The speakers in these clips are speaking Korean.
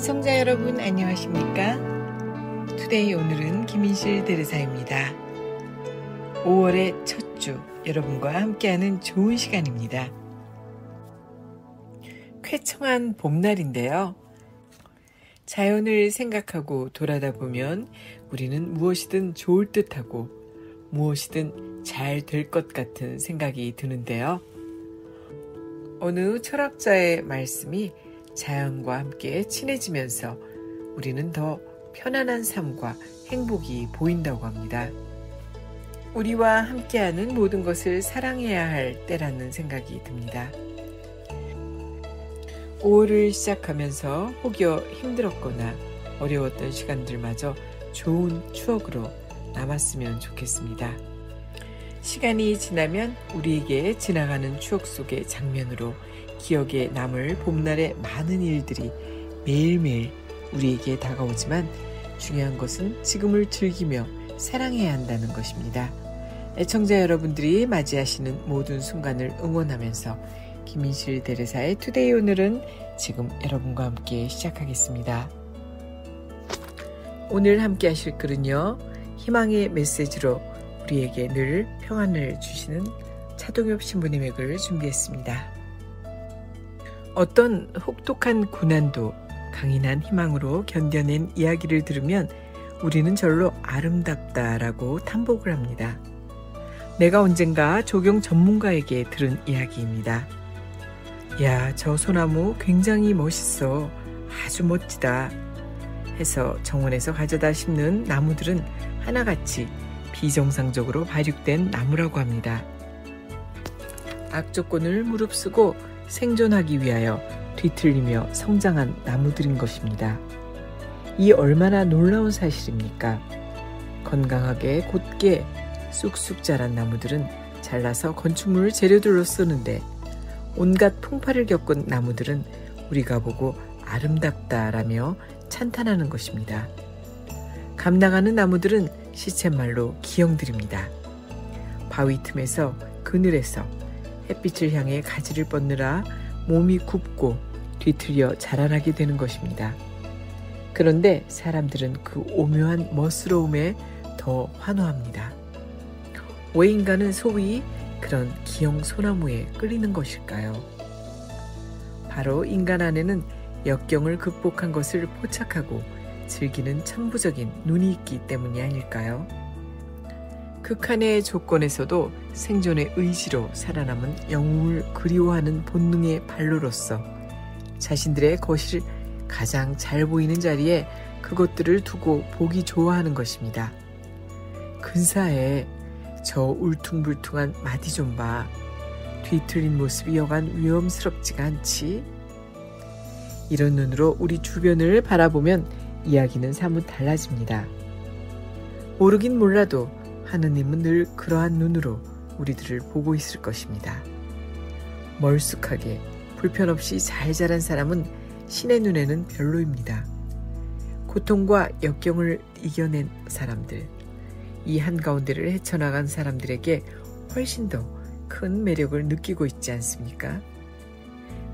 시청자 여러분 안녕하십니까? 투데이 오늘은 김인실 대르사입니다. 5월의 첫 주 여러분과 함께하는 좋은 시간입니다. 쾌청한 봄날인데요. 자연을 생각하고 돌아다 보면 우리는 무엇이든 좋을 듯하고 무엇이든 잘 될 것 같은 생각이 드는데요. 어느 철학자의 말씀이 자연과 함께 친해지면서 우리는 더 편안한 삶과 행복이 보인다고 합니다. 우리와 함께하는 모든 것을 사랑해야 할 때라는 생각이 듭니다. 5월을 시작하면서 혹여 힘들었거나 어려웠던 시간들마저 좋은 추억으로 남았으면 좋겠습니다. 시간이 지나면 우리에게 지나가는 추억 속의 장면으로 기억에 남을 봄날의 많은 일들이 매일매일 우리에게 다가오지만 중요한 것은 지금을 즐기며 사랑해야 한다는 것입니다. 애청자 여러분들이 맞이하시는 모든 순간을 응원하면서 김인실 대르사의 투데이 오늘은 지금 여러분과 함께 시작하겠습니다. 오늘 함께 하실 글은요. 희망의 메시지로 우리에게 늘 평안을 주시는 차동엽 신부님의 글을 준비했습니다. 어떤 혹독한 고난도 강인한 희망으로 견뎌낸 이야기를 들으면 우리는 절로 아름답다라고 탐복을 합니다. 내가 언젠가 조경 전문가에게 들은 이야기입니다. 야, 저 소나무 굉장히 멋있어. 아주 멋지다. 해서 정원에서 가져다 심는 나무들은 하나같이 비정상적으로 발육된 나무라고 합니다. 악조건을 무릅쓰고 생존하기 위하여 뒤틀리며 성장한 나무들인 것입니다. 이 얼마나 놀라운 사실입니까? 건강하게 곧게 쑥쑥 자란 나무들은 잘라서 건축물 재료들로 쓰는데 온갖 풍파를 겪은 나무들은 우리가 보고 아름답다라며 찬탄하는 것입니다. 감나가는 나무들은 시쳇말로 기형들입니다. 바위 틈에서 그늘에서 햇빛을 향해 가지를 뻗느라 몸이 굽고 뒤틀려 자라나게 되는 것입니다. 그런데 사람들은 그 오묘한 멋스러움에 더 환호합니다. 왜 인간은 소위 그런 기형 소나무에 끌리는 것일까요? 바로 인간 안에는 역경을 극복한 것을 포착하고 즐기는 천부적인 눈이 있기 때문이 아닐까요? 극한의 조건에서도 생존의 의지로 살아남은 영웅을 그리워하는 본능의 발로로서 자신들의 것이 가장 잘 보이는 자리에 그것들을 두고 보기 좋아하는 것입니다. 근사해. 저 울퉁불퉁한 마디 좀 봐. 뒤틀린 모습이 여간 위험스럽지가 않지? 이런 눈으로 우리 주변을 바라보면 이야기는 사뭇 달라집니다. 모르긴 몰라도 하느님은 늘 그러한 눈으로 우리들을 보고 있을 것입니다. 멀쑥하게 불편 없이 잘 자란 사람은 신의 눈에는 별로입니다. 고통과 역경을 이겨낸 사람들, 이 한가운데를 헤쳐나간 사람들에게 훨씬 더 큰 매력을 느끼고 있지 않습니까?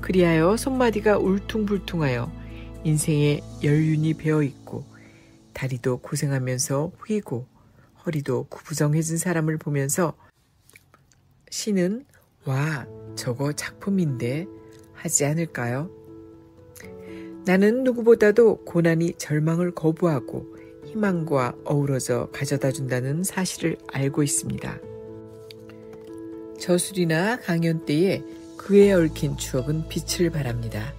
그리하여 손마디가 울퉁불퉁하여 인생의 연륜이 배어있고 다리도 고생하면서 휘고 허리도 구부정해진 사람을 보면서 신은 와, 저거 작품인데 하지 않을까요? 나는 누구보다도 고난이 절망을 거부하고 희망과 어우러져 가져다 준다는 사실을 알고 있습니다. 저술이나 강연 때에 그에 얽힌 추억은 빛을 발합니다.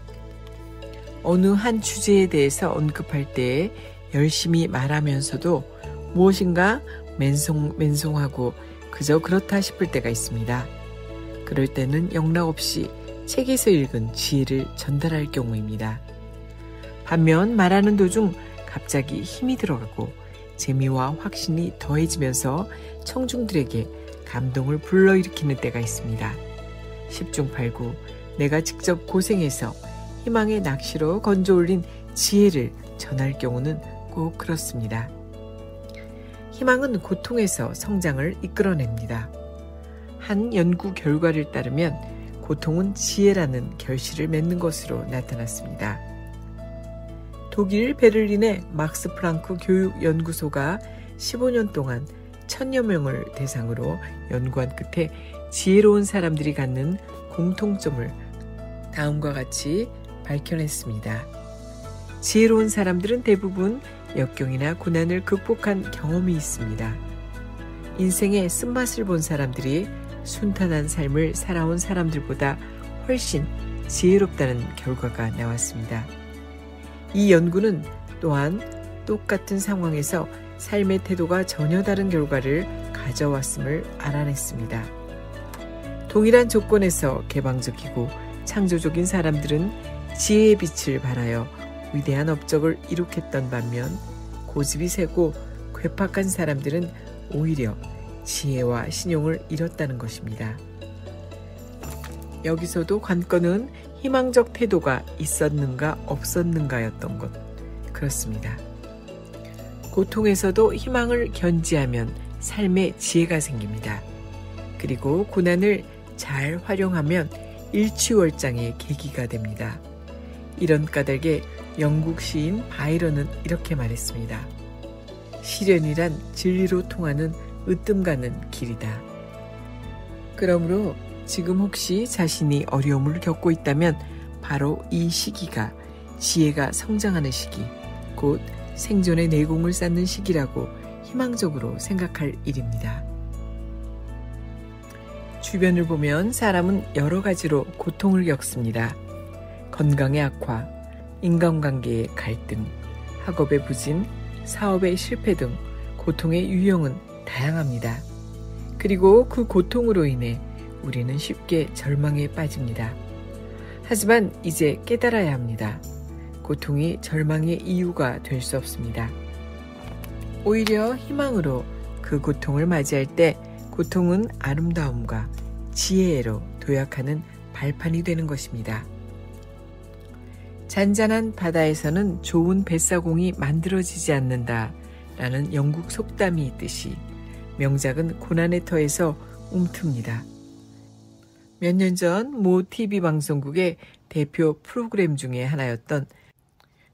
어느 한 주제에 대해서 언급할 때에 열심히 말하면서도 무엇인가 맨송하고 그저 그렇다 싶을 때가 있습니다. 그럴 때는 영락없이 책에서 읽은 지혜를 전달할 경우입니다. 반면 말하는 도중 갑자기 힘이 들어가고 재미와 확신이 더해지면서 청중들에게 감동을 불러일으키는 때가 있습니다. 10중 8구 내가 직접 고생해서 희망의 낚시로 건져올린 지혜를 전할 경우는 꼭 그렇습니다. 희망은 고통에서 성장을 이끌어냅니다. 한 연구 결과를 따르면 고통은 지혜라는 결실을 맺는 것으로 나타났습니다. 독일 베를린의 막스 프랑크 교육연구소가 15년 동안 1000여 명을 대상으로 연구한 끝에 지혜로운 사람들이 갖는 공통점을 다음과 같이 밝혀냈습니다. 지혜로운 사람들은 대부분 역경이나 고난을 극복한 경험이 있습니다. 인생의 쓴맛을 본 사람들이 순탄한 삶을 살아온 사람들보다 훨씬 지혜롭다는 결과가 나왔습니다. 이 연구는 또한 똑같은 상황에서 삶의 태도가 전혀 다른 결과를 가져왔음을 알아냈습니다. 동일한 조건에서 개방적이고 창조적인 사람들은 지혜의 빛을 발하여 위대한 업적을 이룩했던 반면 고집이 세고 괴팍한 사람들은 오히려 지혜와 신용을 잃었다는 것입니다. 여기서도 관건은 희망적 태도가 있었는가 없었는가였던 것. 그렇습니다. 고통에서도 희망을 견지하면 삶에 지혜가 생깁니다. 그리고 고난을 잘 활용하면 일취월장의 계기가 됩니다. 이런 까닭에 영국 시인 바이런은 이렇게 말했습니다. 시련이란 진리로 통하는 으뜸 가는 길이다. 그러므로 지금 혹시 자신이 어려움을 겪고 있다면 바로 이 시기가 지혜가 성장하는 시기, 곧 생존의 내공을 쌓는 시기라고 희망적으로 생각할 일입니다. 주변을 보면 사람은 여러 가지로 고통을 겪습니다. 건강의 악화, 인간관계의 갈등, 학업의 부진, 사업의 실패 등 고통의 유형은 다양합니다. 그리고 그 고통으로 인해 우리는 쉽게 절망에 빠집니다. 하지만 이제 깨달아야 합니다. 고통이 절망의 이유가 될 수 없습니다. 오히려 희망으로 그 고통을 맞이할 때 고통은 아름다움과 지혜로 도약하는 발판이 되는 것입니다. 잔잔한 바다에서는 좋은 뱃사공이 만들어지지 않는다라는 영국 속담이 있듯이 명작은 고난의 터에서 움틉니다. 몇 년 전 모 TV 방송국의 대표 프로그램 중에 하나였던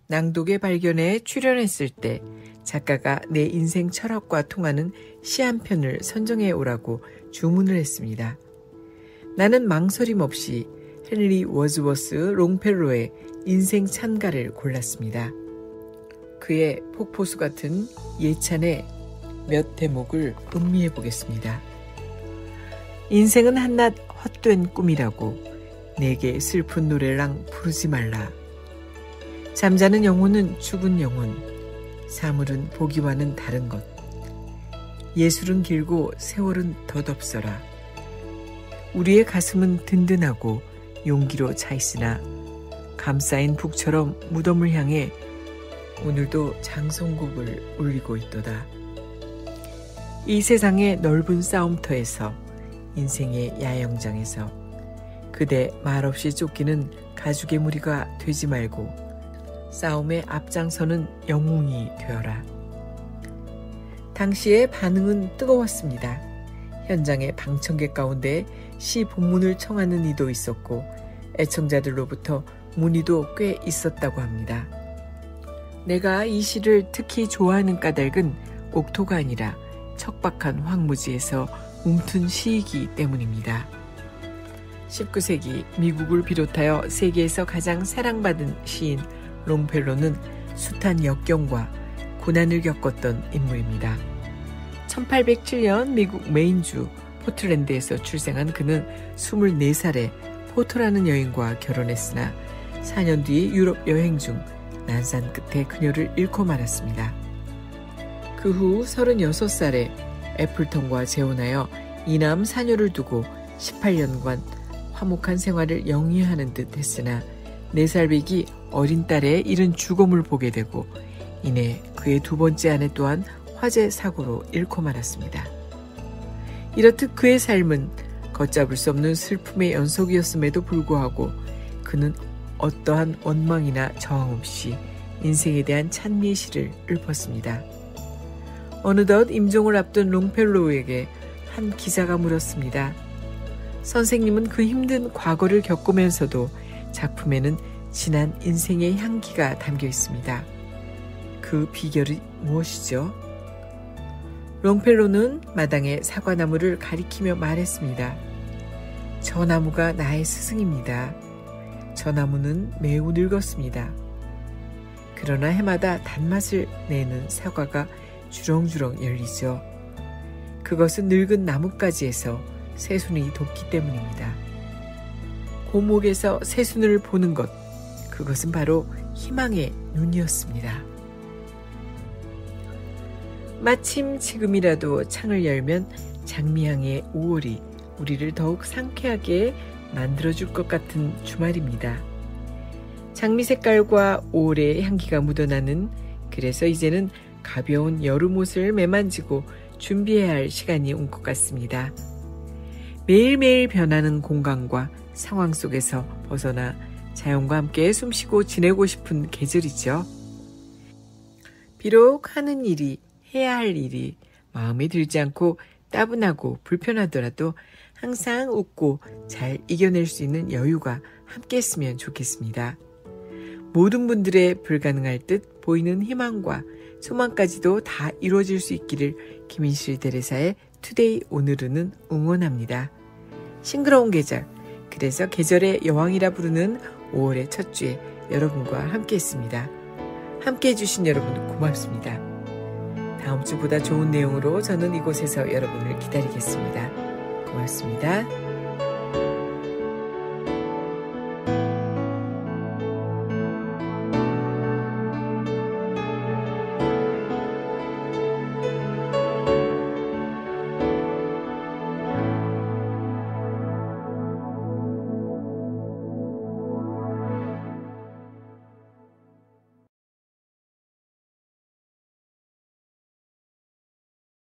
낭독의 발견에 출연했을 때 작가가 내 인생 철학과 통하는 시 한 편을 선정해 오라고 주문을 했습니다. 나는 망설임 없이 헨리 워즈워스 롱펠로의 인생 찬가를 골랐습니다. 그의 폭포수 같은 예찬의 몇 대목을 음미해 보겠습니다. 인생은 한낱 헛된 꿈이라고 내게 슬픈 노래랑 부르지 말라. 잠자는 영혼은 죽은 영혼, 사물은 보기와는 다른 것. 예술은 길고 세월은 덧없어라. 우리의 가슴은 든든하고 용기로 차 있으나 감싸인 북처럼 무덤을 향해 오늘도 장송곡을 울리고 있도다. 이 세상의 넓은 싸움터에서 인생의 야영장에서 그대 말없이 쫓기는 가죽의 무리가 되지 말고 싸움의 앞장서는 영웅이 되어라. 당시의 반응은 뜨거웠습니다. 현장의 방청객 가운데 시 본문을 청하는 이도 있었고 애청자들로부터 문의도 꽤 있었다고 합니다. 내가 이 시를 특히 좋아하는 까닭은 옥토가 아니라 척박한 황무지에서 움튼 시이기 때문입니다. 19세기 미국을 비롯하여 세계에서 가장 사랑받은 시인 롱펠로는 숱한 역경과 고난을 겪었던 인물입니다. 1807년 미국 메인주 포틀랜드에서 출생한 그는 24살에 포토라는 여인과 결혼했으나 4년 뒤 유럽 여행 중 난산 끝에 그녀를 잃고 말았습니다. 그 후 36살에 애플턴과 재혼하여 이남 사녀를 두고 18년간 화목한 생활을 영위하는 듯 했으나 4살배기 어린 딸의 이른 죽음을 보게 되고 이내 그의 두 번째 아내 또한 화재 사고로 잃고 말았습니다. 이렇듯 그의 삶은 걷잡을 수 없는 슬픔의 연속이었음에도 불구하고 그는 어떠한 원망이나 저항 없이 인생에 대한 찬미의 시를 읊었습니다. 어느덧 임종을 앞둔 롱펠로우에게 한 기자가 물었습니다. 선생님은 그 힘든 과거를 겪으면서도 작품에는 진한 인생의 향기가 담겨 있습니다. 그 비결이 무엇이죠? 롱펠로는 마당의 사과나무를 가리키며 말했습니다. 저 나무가 나의 스승입니다. 저 나무는 매우 늙었습니다. 그러나 해마다 단맛을 내는 사과가 주렁주렁 열리죠. 그것은 늙은 나뭇가지에서 새순이 돋기 때문입니다. 고목에서 새순을 보는 것, 그것은 바로 희망의 눈이었습니다. 마침 지금이라도 창을 열면 장미향의 5월이 우리를 더욱 상쾌하게 만들어줄 것 같은 주말입니다. 장미 색깔과 5월의 향기가 묻어나는, 그래서 이제는 가벼운 여름 옷을 매만지고 준비해야 할 시간이 온 것 같습니다. 매일매일 변하는 공간과 상황 속에서 벗어나 자연과 함께 숨쉬고 지내고 싶은 계절이죠. 비록 하는 일이, 해야 할 일이 마음에 들지 않고 따분하고 불편하더라도 항상 웃고 잘 이겨낼 수 있는 여유가 함께 했으면 좋겠습니다. 모든 분들의 불가능할 듯 보이는 희망과 소망까지도 다 이루어질 수 있기를 김인실 대레사의 투데이 오늘은 응원합니다. 싱그러운 계절, 그래서 계절의 여왕이라 부르는 5월의 첫 주에 여러분과 함께 했습니다. 함께 해주신 여러분 고맙습니다. 다음 주보다 좋은 내용으로 저는 이곳에서 여러분을 기다리겠습니다. 고맙습니다.